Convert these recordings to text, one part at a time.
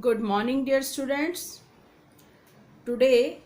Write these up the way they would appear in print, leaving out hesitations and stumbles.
Good morning, dear students. Today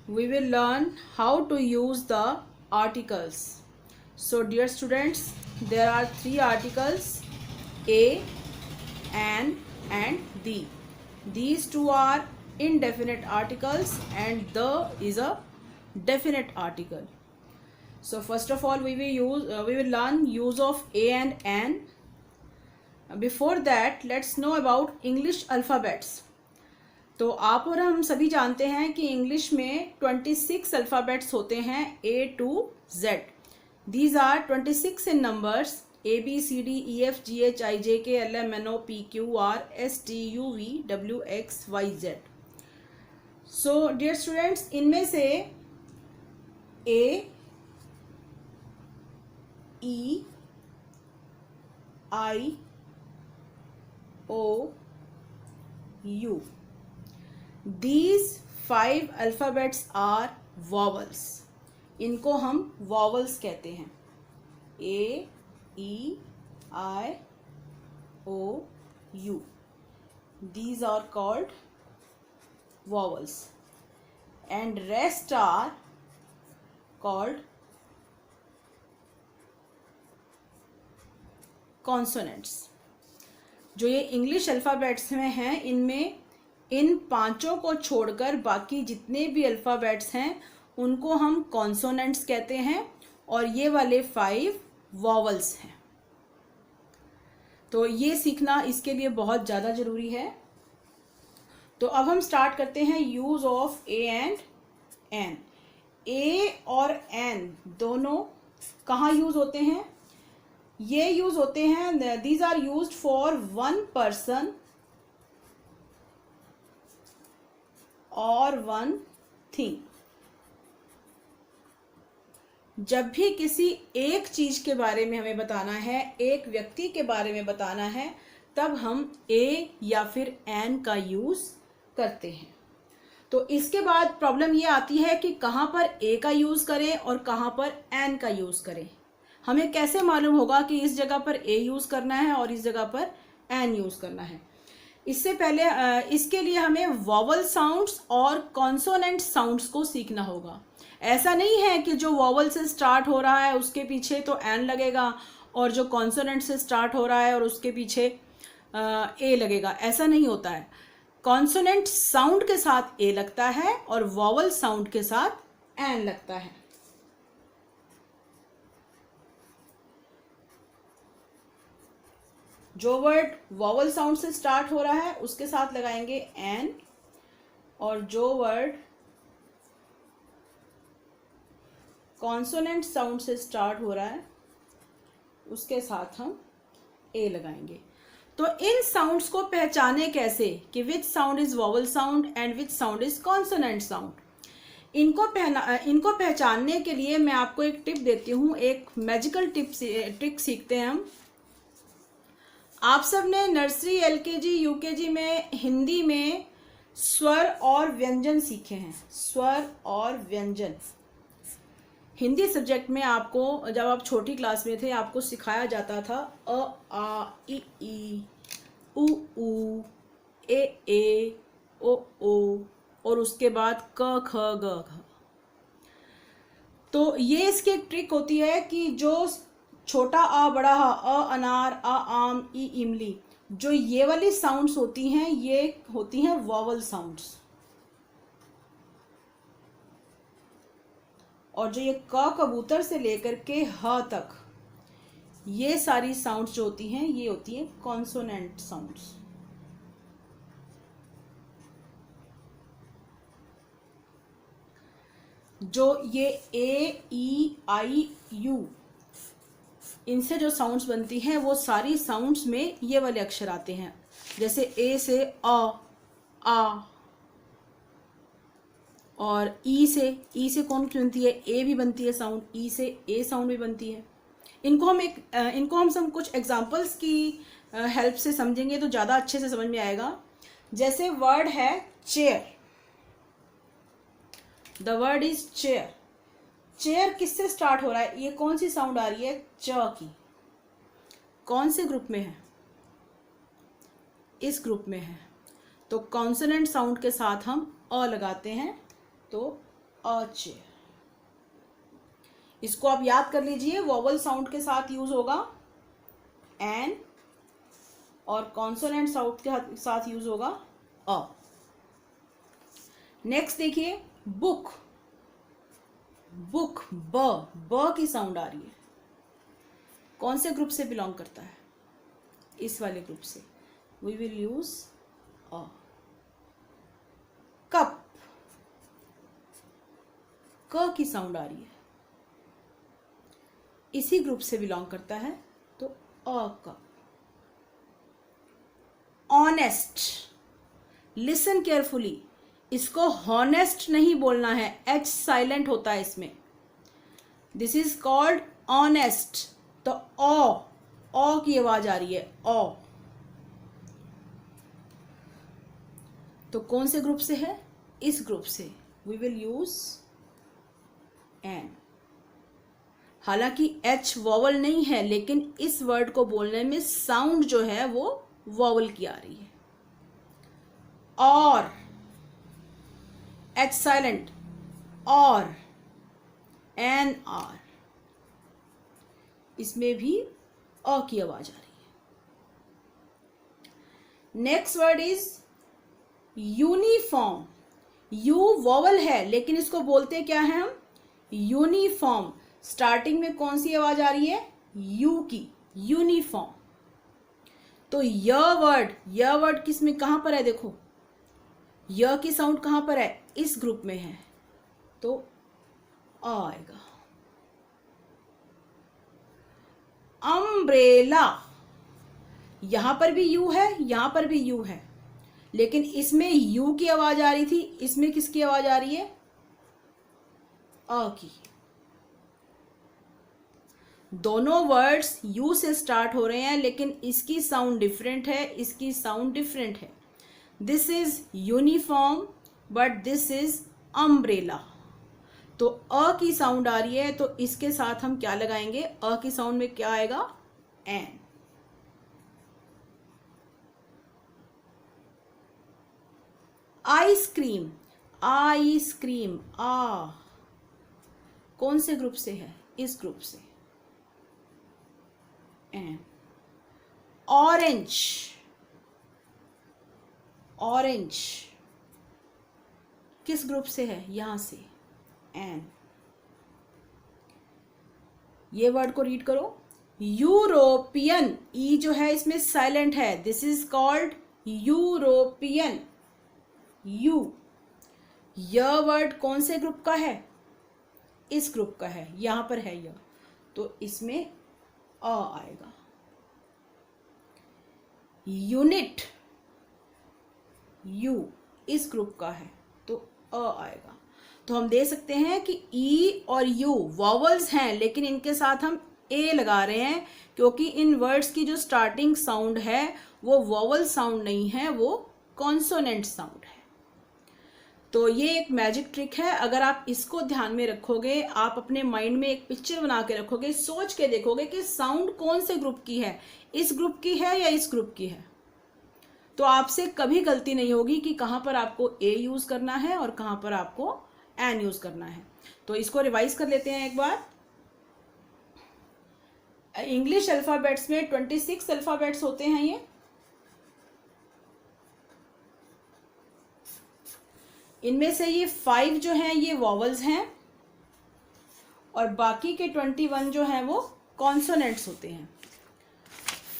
we will learn how to use the articles. So, dear students, there are three articles: a, an, and the. These two are indefinite articles, and the is a definite article. So, first of all, we will learn use of a and an. Before that, let's know about English alphabets. तो आप और हम सभी जानते हैं कि English में 26 alphabets होते हैं A to Z. These are 26 in numbers: A B C D E F G H I J K L M N O P Q R S T U V W X Y Z. So dear students, इनमें से A, E, I, O, U. These 5 alphabets are vowels. इनको हम vowels कहते हैं. A, E, I, O, U. These are called vowels. And rest are called consonants. जो ये English alphabets में हैं, इनमें इन पांचों को छोड़कर बाकी जितने भी अल्फ़ाबेट्स हैं उनको हम कॉन्सोनेंट्स कहते हैं, और ये वाले 5 वॉवल्स हैं. तो ये सीखना इसके लिए बहुत ज़्यादा ज़रूरी है. तो अब हम स्टार्ट करते हैं use of a and an. A और एन दोनों कहाँ यूज़ होते हैं? ये यूज़ होते हैं, these are used for one person और वन थिंग. जब भी किसी एक चीज के बारे में हमें बताना है, एक व्यक्ति के बारे में बताना है, तब हम ए या फिर एन का यूज करते हैं. तो इसके बाद प्रॉब्लम ये आती है कि कहाँ पर ए का यूज करें और कहाँ पर एन का यूज करें. हमें कैसे मालूम होगा कि इस जगह पर ए यूज करना है और इस जगह पर एन यूज करना है? इससे पहले इसके लिए हमें वॉवल साउंड्स और कॉन्सोनेंट साउंड्स को सीखना होगा. ऐसा नहीं है कि जो वॉवल से स्टार्ट हो रहा है उसके पीछे तो एन लगेगा, और जो कॉन्सोनेंट से स्टार्ट हो रहा है और उसके पीछे ए लगेगा. ऐसा नहीं होता है. कॉन्सोनेंट साउंड के साथ ए लगता है और वॉवल साउंड के साथ एन लगता है. जो वर्ड वॉवल साउंड से स्टार्ट हो रहा है उसके साथ लगाएंगे एन, और जो वर्ड कॉन्सोनेंट साउंड से स्टार्ट हो रहा है उसके साथ हम ए लगाएंगे. तो इन साउंड्स को पहचाने कैसे कि विच sound is vowel sound and which sound is consonant sound? इनको पहचानने के लिए मैं आपको एक टिप देती हूँ. एक मैजिकल ट्रिक सीखते हैं हम. आप सब ने नर्सरी, एलकेजी, यूकेजी में हिंदी में स्वर और व्यंजन सीखे हैं. स्वर और व्यंजन हिंदी सब्जेक्ट में आपको, जब आप छोटी क्लास में थे, आपको सिखाया जाता था अ, आ, ई, उ, ए, ओ, और उसके बाद क, ख, ग, घ. तो ये इसकी एक ट्रिक होती है कि जो छोटा आ, बड़ा हा, अ अनार, आ आम, ई इमली, जो ये वाली साउंड्स होती हैं ये होती हैं वॉवल साउंड्स. और जो ये क कबूतर से लेकर के ह तक, ये सारी साउंड्स जो होती हैं ये होती हैं कॉन्सोनेंट साउंड्स. जो ये ए, ई, आई, यू, इनसे जो साउंड्स बनती हैं वो सारी साउंड्स में ये वाले अक्षर आते हैं. जैसे ए से आ, और ई से कौन बनती है? ए भी बनती है साउंड. ई से ए साउंड भी बनती है. इनको हम सब कुछ एग्जांपल्स की हेल्प से समझेंगे तो ज़्यादा अच्छे से समझ में आएगा. जैसे वर्ड है chair. The word is chair. Chair किससे स्टार्ट हो रहा है? ये कौन सी साउंड आ रही है? च की. कौन से ग्रुप में है? इस ग्रुप में है. तो कॉन्सोनेंट साउंड के साथ हम अ लगाते हैं, तो अ चेयर। इसको आप याद कर लीजिए, वोवल साउंड के साथ यूज होगा एन, और कॉन्सोनेंट साउंड के साथ यूज होगा अ। नेक्स्ट देखिए, बुक। बुक, ब की साउंड आ रही है। कौन से ग्रुप से बिलोंग करता है? इस वाले ग्रुप से। We will use a. Cup, क की साउंड आ रही है, इसी ग्रुप से बिलोंग करता है, तो a cup. Honest, listen carefully, इसको हॉनेस्ट नहीं बोलना है, एच साइलेंट होता है इसमें। This is called honest. तो ओ की आवाज आ रही है, ओ। तो कौन से ग्रुप से है? इस ग्रुप से। We will use an. हालांकि एच वॉवल नहीं है, लेकिन इस वर्ड को बोलने में साउंड जो है वो वॉवल की आ रही है। और, एच साइलेंट, और, एन आर, इसमें भी अ की आवाज आ रही है। Next word is uniform. You vowel है, लेकिन इसको बोलते क्या है हम? यूनिफॉर्म। स्टार्टिंग में कौन सी आवाज आ रही है? यू की, यूनिफॉर्म। तो य वर्ड किस में, कहां पर है? देखो, य की साउंड कहां पर है? इस ग्रुप में है, तो अ आएगा। अम्ब्रेला, यहां पर भी यू है, यहां पर भी यू है, लेकिन इसमें यू की आवाज आ रही थी, इसमें किसकी आवाज आ रही है? अ की। दोनों वर्ड्स यू से स्टार्ट हो रहे हैं, लेकिन इसकी साउंड डिफरेंट है, इसकी साउंड डिफरेंट है। This is uniform, but this is umbrella. तो अ की साउंड आ रही है, तो इसके साथ हम क्या लगाएंगे? अ की साउंड में क्या आएगा? एन। आइसक्रीम, आइसक्रीम, आ, कौन से ग्रुप से है? इस ग्रुप से, एन। ऑरेंज, ऑरेंज, किस ग्रुप से है? यहां से, एन। ये वर्ड को रीड करो, यूरोपियन, ई जो है इसमें साइलेंट है, this is called European, you. यह वर्ड कौन से ग्रुप का है? इस ग्रुप का है, यहां पर है यह, तो इसमें अ आएगा। यूनिट, यू, इस ग्रुप का है, तो अ आएगा। तो हम दे सकते हैं कि ई और यू वॉवल्स हैं, लेकिन इनके साथ हम ए लगा रहे हैं, क्योंकि इन वर्ड्स की जो स्टार्टिंग साउंड है वो वॉवल साउंड नहीं है, वो कॉन्सोनेंट साउंड है। तो ये एक मैजिक ट्रिक है, अगर आप इसको ध्यान में रखोगे, आप अपने माइंड में एक पिक्चर बना के रखोगे, सोच के देखोगे कि साउंड कौन से ग्रुप की है, इस ग्रुप की है या इस ग्रुप की है, तो आपसे कभी गलती नहीं होगी कि कहां पर आपको ए यूज करना है और कहां पर आपको एन यूज करना है। तो इसको रिवाइज कर लेते हैं एक बार। इंग्लिश अल्फाबेट्स में 26 अल्फाबेट्स होते हैं ये। इनमें से ये 5 जो हैं ये वॉवल्स हैं, और बाकी के 21 जो हैं वो कॉन्सोनेंट्स होते हैं।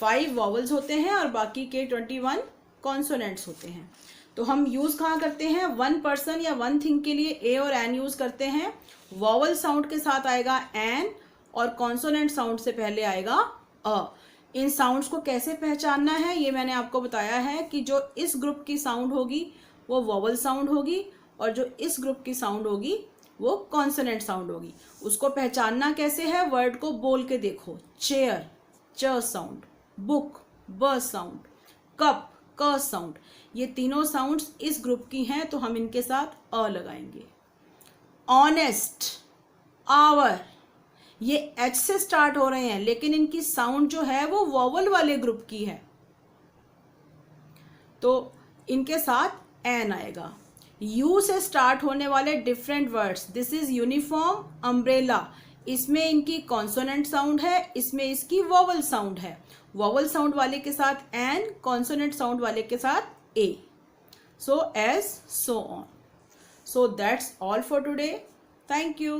5 वॉवल्स होते हैं और बाकी के 21 कॉन्सोनेंट्स होते हैं। तो हम यूज कहाँ करते हैं? वन पर्सन या वन थिंग के लिए ए और एन यूज करते हैं। वॉवल साउंड के साथ आएगा एन, और कॉन्सोनेंट साउंड से पहले आएगा अ। इन साउंड्स को कैसे पहचानना है ये मैंने आपको बताया है कि जो इस ग्रुप की साउंड होगी वो वॉवल साउंड होगी, और जो इस ग्रुप की साउंड होगी वो कॉन्सोनेंट साउंड होगी। उसको पहचानना कैसे है? वर्ड को बोल के देखो। चेयर, च साउंड, बुक, ब साउंड, कप, क साउंड, ये तीनों साउंड्स इस ग्रुप की हैं, तो हम इनके साथ अ लगाएंगे। ऑनेस्ट, आवर, ये एच से स्टार्ट हो रहे हैं, लेकिन इनकी साउंड जो है वो वॉवल वाले ग्रुप की है। तो इनके साथ एन आएगा। यू से स्टार्ट होने वाले different words, this is uniform, umbrella, इसमें इनकी कॉन्सोनेंट साउंड है, इसमें इसकी वोवल साउंड है। वोवल साउंड वाले के साथ एन, कॉन्सोनेंट साउंड वाले के साथ a. So as, so on. So that's all for today. Thank you.